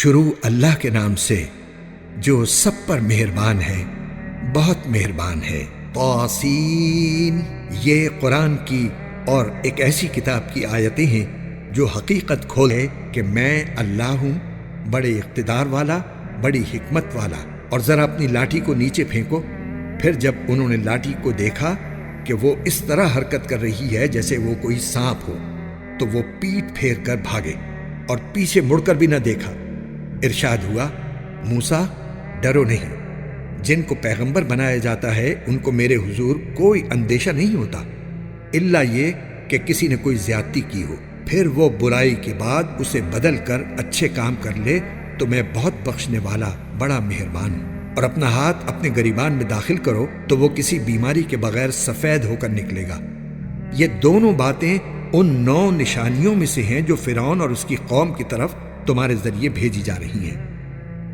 شروع اللہ کے نام سے جو سب پر مہربان ہے، بہت مہربان ہے۔ طاسین، یہ قرآن کی اور ایک ایسی کتاب کی آیتیں ہیں جو حقیقت کھولے کہ میں اللہ ہوں، بڑے اقتدار والا، بڑی حکمت والا۔ اور ذرا اپنی لاٹھی کو نیچے پھینکو۔ پھر جب انہوں نے لاٹھی کو دیکھا کہ وہ اس طرح حرکت کر رہی ہے جیسے وہ کوئی سانپ ہو، تو وہ پیٹ پھیر کر بھاگے اور پیچھے مڑ کر بھی نہ دیکھا۔ ارشاد ہوا، موسیٰ ڈرو نہیں، جن کو پیغمبر بنایا جاتا ہے ان کو میرے حضور کوئی اندیشہ نہیں ہوتا، الا یہ کہ کسی نے کوئی زیادتی کی ہو، پھر وہ برائی کے بعد اسے بدل کر اچھے کام کر لے تو میں بہت بخشنے والا، بڑا مہربان ہوں۔ اور اپنا ہاتھ اپنے گریبان میں داخل کرو تو وہ کسی بیماری کے بغیر سفید ہو کر نکلے گا۔ یہ دونوں باتیں ان 9 نشانیوں میں سے ہیں جو فرعون اور اس کی قوم کی طرف تمہارے ذریعے بھیجی جا رہی ہیں۔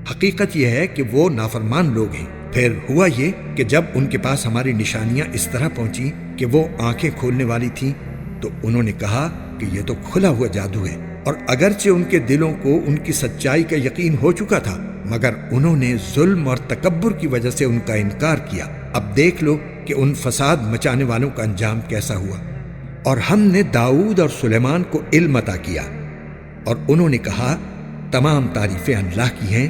حقیقت یہ ہے کہ وہ نافرمان لوگ ہیں۔ پھر ہوا یہ کہ جب ان کے پاس ہماری نشانیاں اس طرح پہنچی کہ وہ آنکھیں کھولنے والی تھیں تو انہوں نے کہا کہ یہ تو کھلا ہوا جادو ہے۔ اور اگرچہ ان کے دلوں کو ان کی سچائی کا یقین ہو چکا تھا، مگر انہوں نے ظلم اور تکبر کی وجہ سے ان کا انکار کیا۔ اب دیکھ لو کہ ان فساد مچانے والوں کا انجام کیسا ہوا۔ اور ہم نے داؤد اور سلیمان کو علم عطا کیا، اور انہوں نے کہا تمام تعریفیں اللہ کی ہیں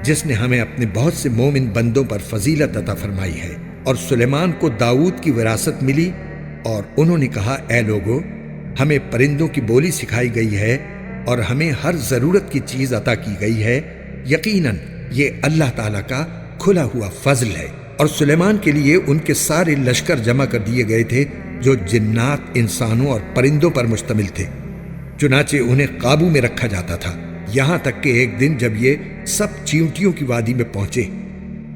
جس نے ہمیں اپنے بہت سے مومن بندوں پر فضیلت عطا فرمائی ہے۔ اور سلیمان کو داؤد کی وراثت ملی، اور انہوں نے کہا اے لوگو، ہمیں پرندوں کی بولی سکھائی گئی ہے اور ہمیں ہر ضرورت کی چیز عطا کی گئی ہے، یقیناً یہ اللہ تعالیٰ کا کھلا ہوا فضل ہے۔ اور سلیمان کے لیے ان کے سارے لشکر جمع کر دیے گئے تھے جو جنات، انسانوں اور پرندوں پر مشتمل تھے، چنانچہ انہیں قابو میں رکھا جاتا تھا، یہاں تک کہ ایک دن جب یہ سب چیونٹیوں کی وادی میں پہنچے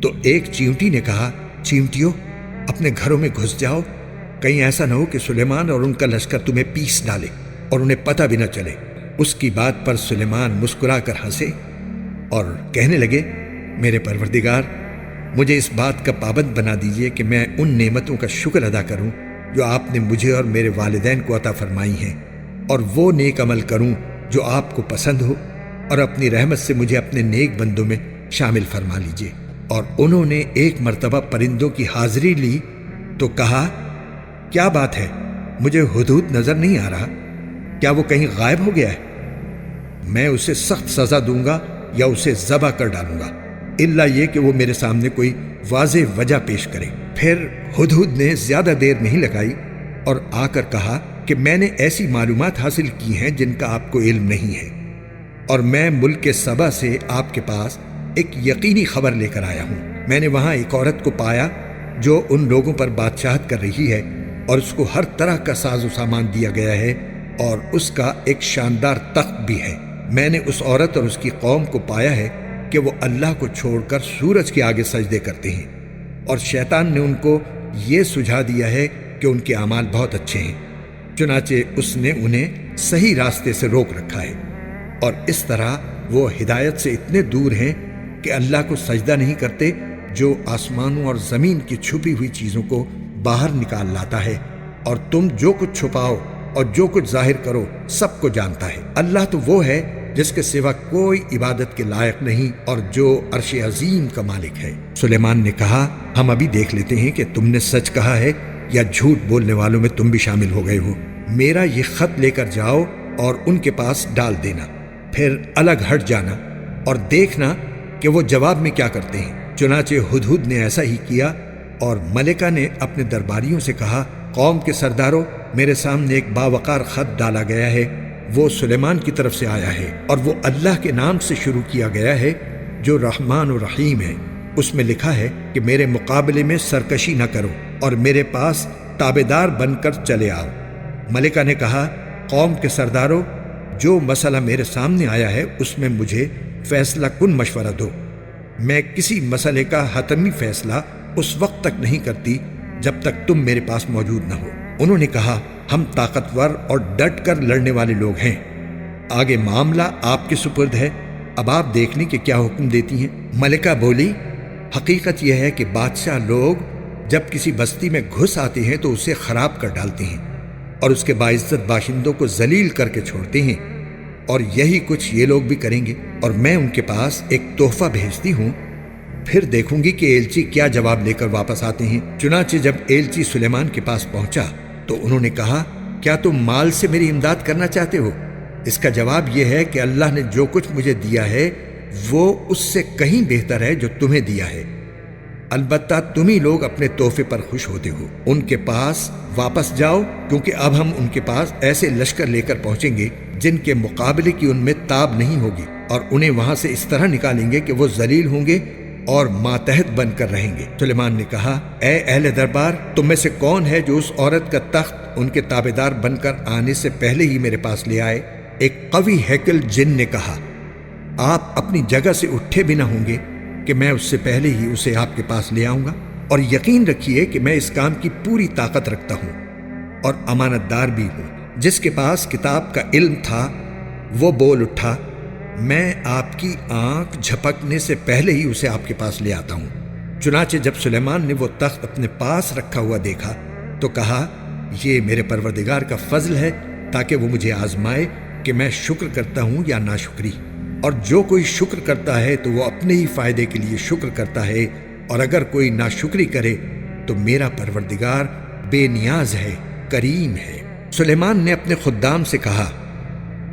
تو ایک چیونٹی نے کہا، چیونٹیوں اپنے گھروں میں گھس جاؤ، کہیں ایسا نہ ہو کہ سلیمان اور ان کا لشکر تمہیں پیس ڈالے اور انہیں پتہ بھی نہ چلے۔ اس کی بات پر سلیمان مسکرا کر ہنسے اور کہنے لگے، میرے پروردگار، مجھے اس بات کا پابند بنا دیجئے کہ میں ان نعمتوں کا شکر ادا کروں جو آپ نے مجھے اور میرے والدین کو عطا فرمائی ہیں، اور وہ نیک عمل کروں جو آپ کو پسند ہو، اور اپنی رحمت سے مجھے اپنے نیک بندوں میں شامل فرما لیجئے۔ اور انہوں نے ایک مرتبہ پرندوں کی حاضری لی تو کہا، کیا بات ہے، مجھے ہدہد نظر نہیں آ رہا، کیا وہ کہیں غائب ہو گیا ہے؟ میں اسے سخت سزا دوں گا یا اسے ذبح کر ڈالوں گا، الا یہ کہ وہ میرے سامنے کوئی واضح وجہ پیش کرے۔ پھر ہدہد نے زیادہ دیر نہیں لگائی اور آ کر کہا کہ میں نے ایسی معلومات حاصل کی ہیں جن کا آپ کو علم نہیں ہے، اور میں ملک سبا سے آپ کے پاس ایک یقینی خبر لے کر آیا ہوں۔ میں نے وہاں ایک عورت کو پایا جو ان لوگوں پر بادشاہت کر رہی ہے، اور اس کو ہر طرح کا ساز و سامان دیا گیا ہے، اور اس کا ایک شاندار تخت بھی ہے۔ میں نے اس عورت اور اس کی قوم کو پایا ہے کہ وہ اللہ کو چھوڑ کر سورج کے آگے سجدے کرتے ہیں، اور شیطان نے ان کو یہ سجھا دیا ہے کہ ان کے اعمال بہت اچھے ہیں، چنانچہ اس نے انہیں صحیح راستے سے روک رکھا ہے، اور اس طرح وہ ہدایت سے اتنے دور ہیں کہ اللہ کو سجدہ نہیں کرتے جو آسمانوں اور زمین کی چھپی ہوئی چیزوں کو باہر نکال لاتا ہے، اور تم جو کچھ چھپاؤ اور جو کچھ ظاہر کرو سب کو جانتا ہے۔ اللہ تو وہ ہے جس کے سوا کوئی عبادت کے لائق نہیں، اور جو عرش عظیم کا مالک ہے۔ سلیمان نے کہا، ہم ابھی دیکھ لیتے ہیں کہ تم نے سچ کہا ہے یا جھوٹ بولنے والوں میں تم بھی شامل ہو گئے ہو۔ میرا یہ خط لے کر جاؤ اور ان کے پاس ڈال دینا، پھر الگ ہٹ جانا اور دیکھنا کہ وہ جواب میں کیا کرتے ہیں۔ چنانچہ ہدہد نے ایسا ہی کیا، اور ملکہ نے اپنے درباریوں سے کہا، قوم کے سرداروں، میرے سامنے ایک باوقار خط ڈالا گیا ہے، وہ سلیمان کی طرف سے آیا ہے، اور وہ اللہ کے نام سے شروع کیا گیا ہے جو رحمان و رحیم ہے۔ اس میں لکھا ہے کہ میرے مقابلے میں سرکشی نہ کرو اور میرے پاس تابعدار بن کر چلے آؤ۔ ملکہ نے کہا، قوم کے سرداروں، جو مسئلہ میرے سامنے آیا ہے اس میں مجھے فیصلہ کن مشورہ دو۔ میں کسی مسئلے کا حتمی فیصلہ اس وقت تک نہیں کرتی جب تک تم میرے پاس موجود نہ ہو۔ انہوں نے کہا، ہم طاقتور اور ڈٹ کر لڑنے والے لوگ ہیں، آگے معاملہ آپ کے سپرد ہے، اب آپ دیکھ لیں کہ کیا حکم دیتی ہیں۔ ملکہ بولی، حقیقت یہ ہے کہ بادشاہ لوگ جب کسی بستی میں گھس آتے ہیں تو اسے خراب کر ڈالتے ہیں اور اس کے باعزت باشندوں کو ذلیل کر کے چھوڑتے ہیں، اور یہی کچھ یہ لوگ بھی کریں گے، اور میں ان کے پاس ایک تحفہ بھیجتی ہوں، پھر دیکھوں گی کہ ایلچی کیا جواب لے کر واپس آتے ہیں۔ چنانچہ جب ایلچی سلیمان کے پاس پہنچا تو انہوں نے کہا، کیا تم مال سے میری امداد کرنا چاہتے ہو؟ اس کا جواب یہ ہے کہ اللہ نے جو کچھ مجھے دیا ہے وہ اس سے کہیں بہتر ہے جو تمہیں دیا ہے۔ البتہ تم ہی لوگ اپنے تحفے پر خوش ہوتے ہو۔ ان کے پاس واپس جاؤ، کیونکہ اب ہم ان کے پاس ایسے لشکر لے کر پہنچیں گے جن کے مقابلے کی ان میں تاب نہیں ہوگی، اور انہیں وہاں سے اس طرح نکالیں گے کہ وہ ذلیل ہوں گے اور ماتحت بن کر رہیں گے۔ سلیمان نے کہا، اے اہل دربار، تم میں سے کون ہے جو اس عورت کا تخت ان کے تابعدار بن کر آنے سے پہلے ہی میرے پاس لے آئے؟ ایک قوی ہیکل جن نے کہا، آپ اپنی جگہ سے اٹھے بھی نہ ہوں گے کہ میں اس سے پہلے ہی اسے آپ کے پاس لے آؤں گا، اور یقین رکھیے کہ میں اس کام کی پوری طاقت رکھتا ہوں اور امانت دار بھی ہوں۔ جس کے پاس کتاب کا علم تھا وہ بول اٹھا، میں آپ کی آنکھ جھپکنے سے پہلے ہی اسے آپ کے پاس لے آتا ہوں۔ چنانچہ جب سلیمان نے وہ تخت اپنے پاس رکھا ہوا دیکھا تو کہا، یہ میرے پروردگار کا فضل ہے تاکہ وہ مجھے آزمائے کہ میں شکر کرتا ہوں یا ناشکری، اور جو کوئی شکر کرتا ہے تو وہ اپنے ہی فائدے کے لیے شکر کرتا ہے، اور اگر کوئی ناشکری کرے تو میرا پروردگار بے نیاز ہے، کریم ہے۔ سلیمان نے اپنے خدام سے کہا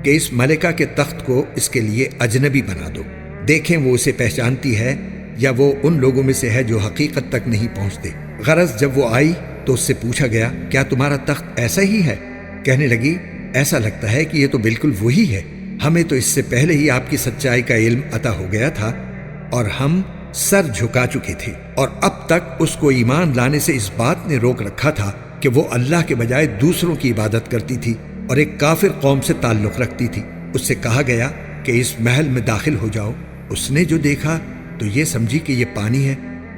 کہ اس ملکہ کے تخت کو اس کے لیے اجنبی بنا دو، دیکھیں وہ اسے پہچانتی ہے یا وہ ان لوگوں میں سے ہے جو حقیقت تک نہیں پہنچتے۔ غرض جب وہ آئی تو اس سے پوچھا گیا، کیا تمہارا تخت ایسا ہی ہے؟ کہنے لگی، ایسا لگتا ہے کہ یہ تو بالکل وہی ہے، ہمیں تو اس سے پہلے ہی آپ کی سچائی کا علم عطا ہو گیا تھا اور ہم سر جھکا چکے تھے، اور اب تک اس کو ایمان لانے سے اس بات نے روک رکھا تھا کہ وہ اللہ کے بجائے دوسروں کی عبادت کرتی تھی اور ایک کافر قوم سے تعلق رکھتی تھی۔ اس سے کہا گیا کہ اس محل میں داخل ہو جاؤ۔ اس نے جو دیکھا تو یہ سمجھی کہ یہ پانی ہے،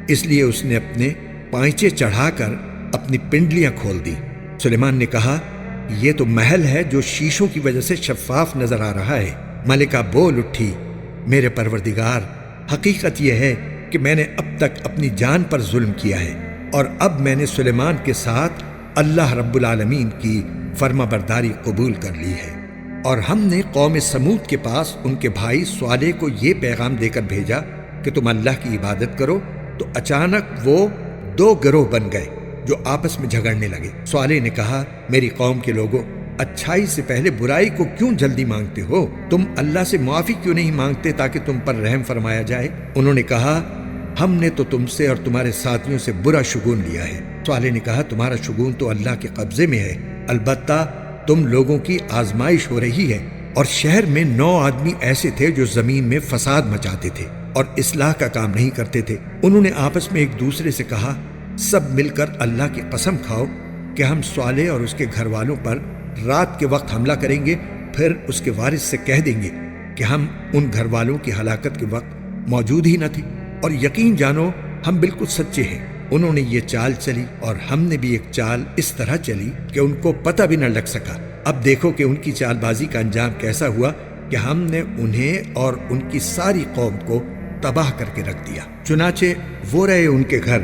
اس لیے اس نے اپنے پائچے چڑھا کر اپنی پنڈلیاں کھول دی۔ سلیمان نے کہا، یہ تو محل ہے جو شیشوں کی وجہ سے شفاف نظر آ رہا ہے۔ ملکہ بول اٹھی، میرے پروردگار، حقیقت یہ ہے کہ میں نے اب تک اپنی جان پر ظلم کیا ہے، اور اب میں نے سلیمان کے ساتھ اللہ رب العالمین کی فرما برداری قبول کر لی ہے۔ اور ہم نے قوم سمود کے پاس ان کے بھائی صالح کو یہ پیغام دے کر بھیجا کہ تم اللہ کی عبادت کرو، تو اچانک وہ دو گروہ بن گئے جو آپس میں جھگڑنے لگے۔ صالح نے کہا، میری قوم کے لوگوں، اچھائی سے پہلے برائی کو کیوں جلدی مانگتے ہو؟ تم اللہ سے معافی کیوں نہیں مانگتے تاکہ تم پر رحم فرمایا جائے؟ انہوں نے کہا، ہم نے تو تم سے اور تمہارے ساتھیوں سے برا شگون لیا ہے۔ صالح نے کہا، تمہارا شگون تو اللہ کے قبضے میں ہے، البتہ تم لوگوں کی آزمائش ہو رہی ہے۔ اور شہر میں 9 آدمی ایسے تھے جو زمین میں فساد مچاتے تھے اور اصلاح کا کام نہیں کرتے تھے۔ انہوں نے آپس میں ایک دوسرے سے کہا، سب مل کر اللہ کی قسم کھاؤ کہ ہم صالح اور اس کے گھر والوں پر رات کے وقت حملہ کریں گے، پھر اس کے وارث سے کہہ دیں گے کہ ہم ان گھر والوں کی ہلاکت کے وقت موجود ہی نہ تھے، اور یقین جانو ہم بالکل سچے ہیں۔ انہوں نے یہ چال چلی اور ہم نے بھی ایک چال اس طرح چلی کہ ان کو پتہ بھی نہ لگ سکا۔ اب دیکھو کہ ان کی چال بازی کا انجام کیسا ہوا کہ ہم نے انہیں اور ان کی ساری قوم کو تباہ کر کے رکھ دیا۔ چنانچہ وہ رہے ان کے گھر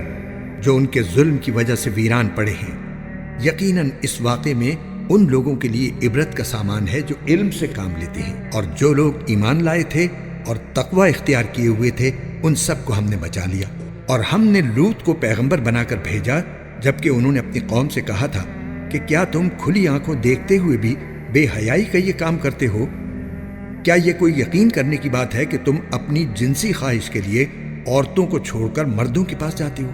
جو ان کے ظلم کی وجہ سے ویران پڑے ہیں۔ یقیناً اس واقعے میں ان لوگوں کے لیے عبرت کا سامان ہے جو علم سے کام لیتے ہیں، اور جو لوگ ایمان لائے تھے اور تقوی اختیار کیے ہوئے تھے ان سب کو ہم نے بچا لیا۔ اور ہم نے لوط کو پیغمبر بنا کر بھیجا، جبکہ انہوں نے اپنی قوم سے کہا تھا کہ کیا تم کھلی آنکھوں دیکھتے ہوئے بھی بے حیائی کا یہ کام کرتے ہو؟ کیا یہ کوئی یقین کرنے کی بات ہے کہ تم اپنی جنسی خواہش کے لیے عورتوں کو چھوڑ کر مردوں کے پاس جاتے ہو؟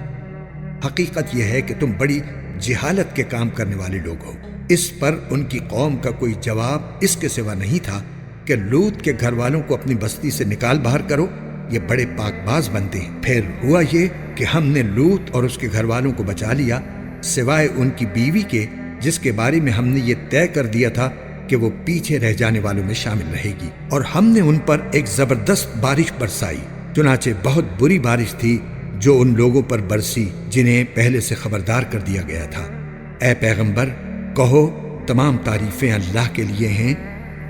حقیقت یہ ہے کہ تم بڑی جہالت کے کام کرنے والے لوگ ہو۔ اس پر ان کی قوم کا کوئی جواب اس کے سوا نہیں تھا کہ لوط کے گھر والوں کو اپنی بستی سے نکال باہر کرو، یہ بڑے پاک باز بنتے ہیں۔ پھر ہوا یہ کہ ہم نے لوط اور اس کے گھر والوں کو بچا لیا، سوائے ان کی بیوی کے، جس کے بارے میں ہم نے یہ طے کر دیا تھا کہ وہ پیچھے رہ جانے والوں میں شامل رہے گی۔ اور ہم نے ان پر ایک زبردست بارش برسائی، چنانچہ بہت بری بارش تھی جو ان لوگوں پر برسی جنہیں پہلے سے خبردار کر دیا گیا تھا۔ اے پیغمبر، کہو تمام تعریفیں اللہ کے لیے ہیں،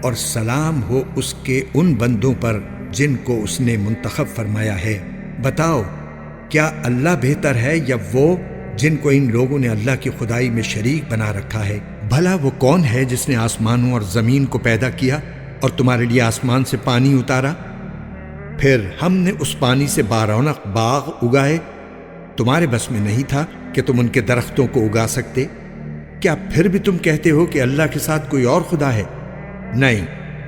اور سلام ہو اس کے ان بندوں پر جن کو اس نے منتخب فرمایا ہے۔ بتاؤ، کیا اللہ بہتر ہے یا وہ جن کو ان لوگوں نے اللہ کی خدائی میں شریک بنا رکھا ہے؟ بھلا وہ کون ہے جس نے آسمانوں اور زمین کو پیدا کیا اور تمہارے لیے آسمان سے پانی اتارا، پھر ہم نے اس پانی سے بارونق باغ اگائے، تمہارے بس میں نہیں تھا کہ تم ان کے درختوں کو اگا سکتے؟ کیا پھر بھی تم کہتے ہو کہ اللہ کے ساتھ کوئی اور خدا ہے؟ نہیں،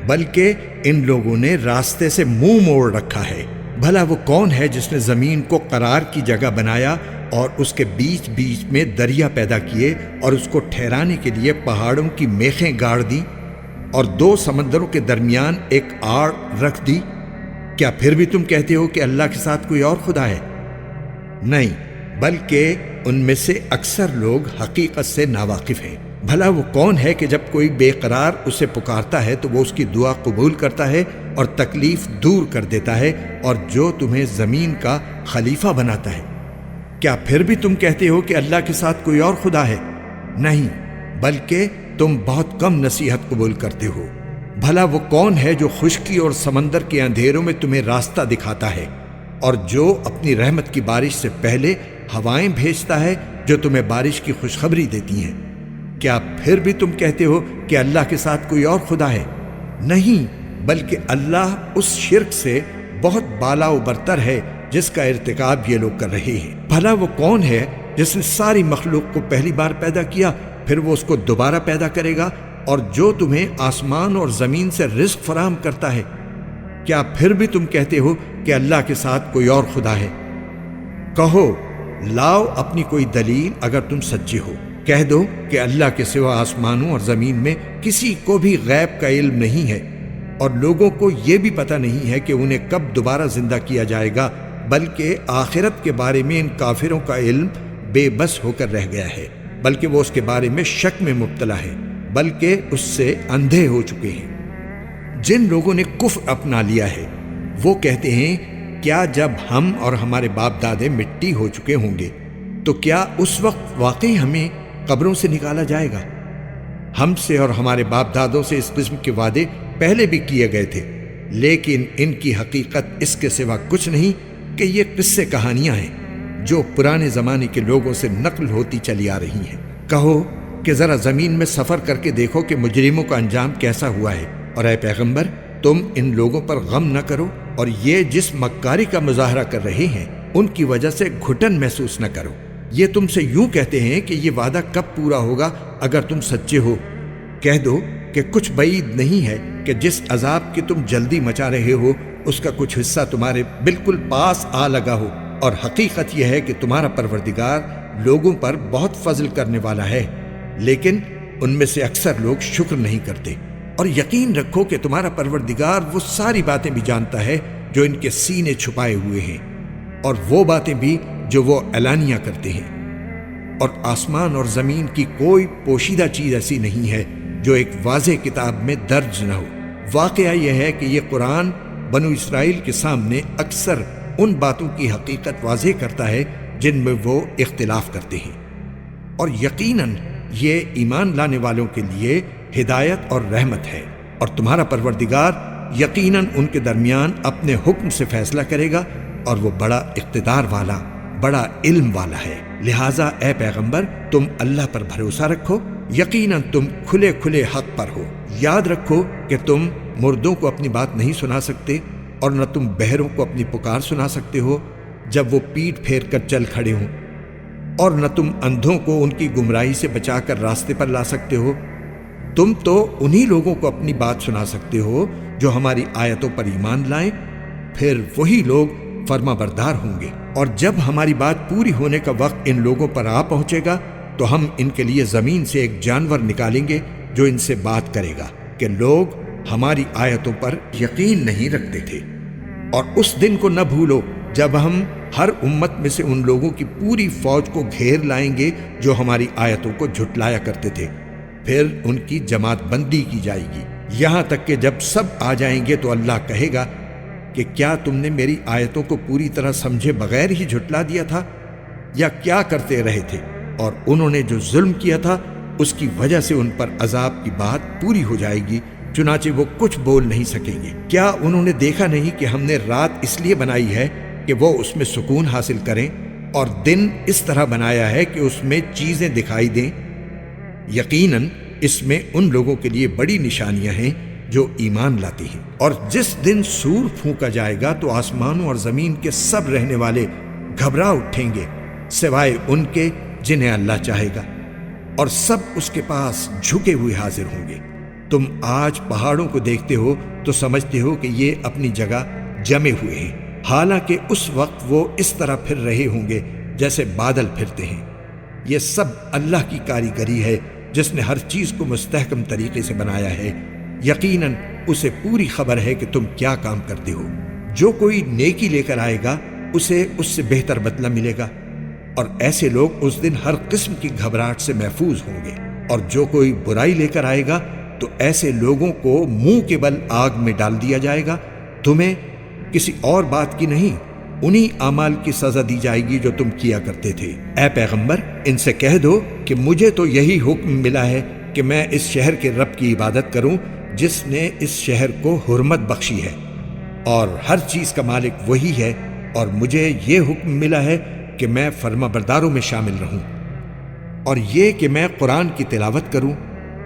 بلکہ ان لوگوں نے راستے سے منہ موڑ رکھا ہے۔ بھلا وہ کون ہے جس نے زمین کو قرار کی جگہ بنایا اور اس کے بیچ بیچ میں دریا پیدا کیے اور اس کو ٹھہرانے کے لیے پہاڑوں کی میخیں گاڑ دی اور دو سمندروں کے درمیان ایک آڑ رکھ دی؟ کیا پھر بھی تم کہتے ہو کہ اللہ کے ساتھ کوئی اور خدا ہے؟ نہیں، بلکہ ان میں سے اکثر لوگ حقیقت سے ناواقف ہیں۔ بھلا وہ کون ہے کہ جب کوئی بے قرار اسے پکارتا ہے تو وہ اس کی دعا قبول کرتا ہے اور تکلیف دور کر دیتا ہے، اور جو تمہیں زمین کا خلیفہ بناتا ہے؟ کیا پھر بھی تم کہتے ہو کہ اللہ کے ساتھ کوئی اور خدا ہے؟ نہیں، بلکہ تم بہت کم نصیحت قبول کرتے ہو۔ بھلا وہ کون ہے جو خشکی اور سمندر کے اندھیروں میں تمہیں راستہ دکھاتا ہے، اور جو اپنی رحمت کی بارش سے پہلے ہوائیں بھیجتا ہے جو تمہیں بارش کی خوشخبری دیتی ہیں؟ کیا پھر بھی تم کہتے ہو کہ اللہ کے ساتھ کوئی اور خدا ہے؟ نہیں، بلکہ اللہ اس شرک سے بہت بالا و برتر ہے جس کا ارتکاب یہ لوگ کر رہے ہیں۔ بھلا وہ کون ہے جس نے ساری مخلوق کو پہلی بار پیدا کیا، پھر وہ اس کو دوبارہ پیدا کرے گا، اور جو تمہیں آسمان اور زمین سے رزق فراہم کرتا ہے؟ کیا پھر بھی تم کہتے ہو کہ اللہ کے ساتھ کوئی اور خدا ہے؟ کہو، لاؤ اپنی کوئی دلیل اگر تم سچے ہو۔ کہہ دو کہ اللہ کے سوا آسمانوں اور زمین میں کسی کو بھی غیب کا علم نہیں ہے، اور لوگوں کو یہ بھی پتہ نہیں ہے کہ انہیں کب دوبارہ زندہ کیا جائے گا، بلکہ آخرت کے بارے میں ان کافروں کا علم بے بس ہو کر رہ گیا ہے، بلکہ وہ اس کے بارے میں شک میں مبتلا ہے، بلکہ اس سے اندھے ہو چکے ہیں۔ جن لوگوں نے کفر اپنا لیا ہے وہ کہتے ہیں، کیا جب ہم اور ہمارے باپ دادے مٹی ہو چکے ہوں گے تو کیا اس وقت واقعی ہمیں قبروں سے نکالا جائے گا؟ ہم سے اور ہمارے باپ دادوں سے اس قسم کے وعدے پہلے بھی کیے گئے تھے، لیکن ان کی حقیقت اس کے سوا کچھ نہیں کہ یہ قصے کہانیاں ہیں جو پرانے زمانے کے لوگوں سے نقل ہوتی چلی آ رہی ہیں۔ کہو کہ ذرا زمین میں سفر کر کے دیکھو کہ مجرموں کا انجام کیسا ہوا ہے، اور اے پیغمبر تم ان لوگوں پر غم نہ کرو، اور یہ جس مکاری کا مظاہرہ کر رہے ہیں ان کی وجہ سے گھٹن محسوس نہ کرو۔ یہ تم سے یوں کہتے ہیں کہ یہ وعدہ کب پورا ہوگا اگر تم سچے ہو۔ کہہ دو کہ کچھ بعید نہیں ہے کہ جس عذاب کی تم جلدی مچا رہے ہو اس کا کچھ حصہ تمہارے بالکل پاس آ لگا ہو، اور حقیقت یہ ہے کہ تمہارا پروردگار لوگوں پر بہت فضل کرنے والا ہے، لیکن ان میں سے اکثر لوگ شکر نہیں کرتے۔ اور یقین رکھو کہ تمہارا پروردگار وہ ساری باتیں بھی جانتا ہے جو ان کے سینے چھپائے ہوئے ہیں، اور وہ باتیں بھی جو وہ اعلانیہ کرتے ہیں۔ اور آسمان اور زمین کی کوئی پوشیدہ چیز ایسی نہیں ہے جو ایک واضح کتاب میں درج نہ ہو۔ واقعہ یہ ہے کہ یہ قرآن بنو اسرائیل کے سامنے اکثر ان باتوں کی حقیقت واضح کرتا ہے جن میں وہ اختلاف کرتے ہیں، اور یقیناً یہ ایمان لانے والوں کے لیے ہدایت اور رحمت ہے، اور تمہارا پروردگار یقیناً ان کے درمیان اپنے حکم سے فیصلہ کرے گا، اور وہ بڑا اقتدار والا، بڑا علم والا ہے۔ لہٰذا اے پیغمبر تم اللہ پر بھروسہ رکھو، یقیناً تم کھلے کھلے حق پر ہو۔ یاد رکھو کہ تم مردوں کو اپنی بات نہیں سنا سکتے، اور نہ تم بہروں کو اپنی پکار سنا سکتے ہو جب وہ پیٹ پھیر کر چل کھڑے ہوں، اور نہ تم اندھوں کو ان کی گمراہی سے بچا کر راستے پر لا سکتے ہو۔ تم تو انہی لوگوں کو اپنی بات سنا سکتے ہو جو ہماری آیتوں پر ایمان لائیں، پھر وہی لوگ فرما بردار ہوں گے۔ اور جب ہماری بات پوری ہونے کا وقت ان لوگوں پر آ پہنچے گا تو ہم ان کے لیے زمین سے ایک جانور نکالیں گے جو ان سے بات کرے گا کہ لوگ ہماری آیتوں پر یقین نہیں رکھتے تھے۔ اور اس دن کو نہ بھولو جب ہم ہر امت میں سے ان لوگوں کی پوری فوج کو گھیر لائیں گے جو ہماری آیتوں کو جھٹلایا کرتے تھے، پھر ان کی جماعت بندی کی جائے گی، یہاں تک کہ جب سب آ جائیں گے تو اللہ کہے گا کہ کیا تم نے میری آیتوں کو پوری طرح سمجھے بغیر ہی جھٹلا دیا تھا، یا کیا کرتے رہے تھے؟ اور انہوں نے جو ظلم کیا تھا اس کی وجہ سے ان پر عذاب کی بات پوری ہو جائے گی، چنانچہ وہ کچھ بول نہیں سکیں گے۔ کیا انہوں نے دیکھا نہیں کہ ہم نے رات اس لیے بنائی ہے کہ وہ اس میں سکون حاصل کریں، اور دن اس طرح بنایا ہے کہ اس میں چیزیں دکھائی دیں؟ یقیناً اس میں ان لوگوں کے لیے بڑی نشانیاں ہیں جو ایمان لاتی ہیں۔ اور جس دن سور پھونکا جائے گا تو آسمانوں اور زمین کے سب رہنے والے گھبرا اٹھیں گے سوائے ان کے جنہیں اللہ چاہے گا، اور سب اس کے پاس جھکے ہوئے حاضر ہوں گے۔ تم آج پہاڑوں کو دیکھتے ہو تو سمجھتے ہو کہ یہ اپنی جگہ جمے ہوئے ہیں، حالانکہ اس وقت وہ اس طرح پھر رہے ہوں گے جیسے بادل پھرتے ہیں۔ یہ سب اللہ کی کاریگری ہے جس نے ہر چیز کو مستحکم طریقے سے بنایا ہے۔ یقیناً اسے پوری خبر ہے کہ تم کیا کام کرتے ہو۔ جو کوئی نیکی لے کر آئے گا اسے اس سے بہتر بدلہ ملے گا، اور ایسے لوگ اس دن ہر قسم کی گھبراہٹ سے محفوظ ہوں گے۔ اور جو کوئی برائی لے کر آئے گا تو ایسے لوگوں کو منہ کے بل آگ میں ڈال دیا جائے گا۔ تمہیں کسی اور بات کی نہیں، انہی اعمال کی سزا دی جائے گی جو تم کیا کرتے تھے۔ اے پیغمبر، ان سے کہہ دو کہ مجھے تو یہی حکم ملا ہے کہ میں اس شہر کے رب کی عبادت کروں جس نے اس شہر کو حرمت بخشی ہے، اور ہر چیز کا مالک وہی ہے، اور مجھے یہ حکم ملا ہے کہ میں فرما برداروں میں شامل رہوں، اور یہ کہ میں قرآن کی تلاوت کروں۔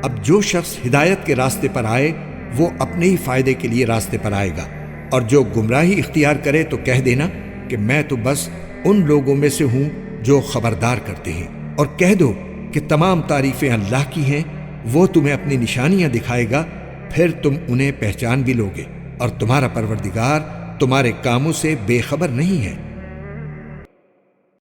اب جو شخص ہدایت کے راستے پر آئے وہ اپنے ہی فائدے کے لیے راستے پر آئے گا، اور جو گمراہی اختیار کرے تو کہہ دینا کہ میں تو بس ان لوگوں میں سے ہوں جو خبردار کرتے ہیں۔ اور کہہ دو کہ تمام تعریفیں اللہ کی ہیں، وہ تمہیں اپنی نشانیاں دکھائے گا، پھر تم انہیں پہچان بھی لوگے، اور تمہارا پروردگار تمہارے کاموں سے بے خبر نہیں ہے۔